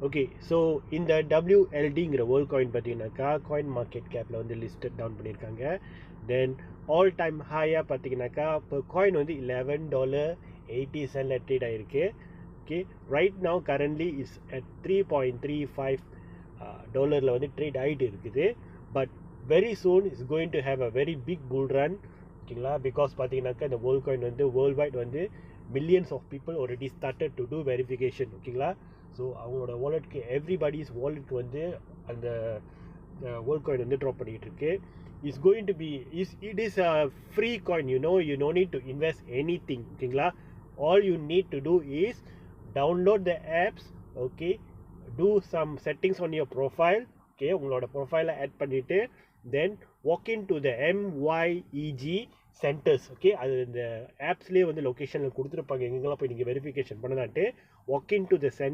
Okay so இந்த WLDங்கிற world coin பார்த்தீங்கன்னாக்கா coin market கேப்பில் வந்து லிஸ்டட் டவுன் பண்ணியிருக்காங்க. தென் ஆல் டைம் ஹையாக பார்த்தீங்கன்னாக்கா இப்போ காயின் வந்து $11.80 ட்ரேட் ஆகிருக்கு. Okay right now currently is at $3.35 வந்து ட்ரேட் ஆகிட்டு இருக்குது. But very soon is going to have a very big bull run. ஓகேங்களா, பிகாஸ் பார்த்தீங்கன்னாக்கா இந்த வேர்ல்ட் காயின் வந்து வேர்ல்ட் வைட் வந்து millions of people already started to do verification. ஓகேங்களா, so அவங்களோட வாலெட்க்கு எவ்ரிபடிஸ் வாலெட்க்கு வந்து அந்த வேர்ல்ட் காயின் வந்து ட்ராப் பண்ணிகிட்டு இருக்கு. Is going to be it is a free coin. You know need to invest anything. ஓகேங்களா, all you need to do is download the apps. Okay, do some settings on your profile. Okay, உங்களோட ப்ரொஃபைலை add பண்ணிவிட்டு then walk into the MYEG centres. Okay, அது இந்த ஆப்ஸ்லேயே வந்து லொக்கேஷனில் கொடுத்துருப்பாங்க எங்கெங்கெல்லாம் போய் நீங்கள் வெரிஃபிகேஷன் பண்ணலான்ட்டு. walk into the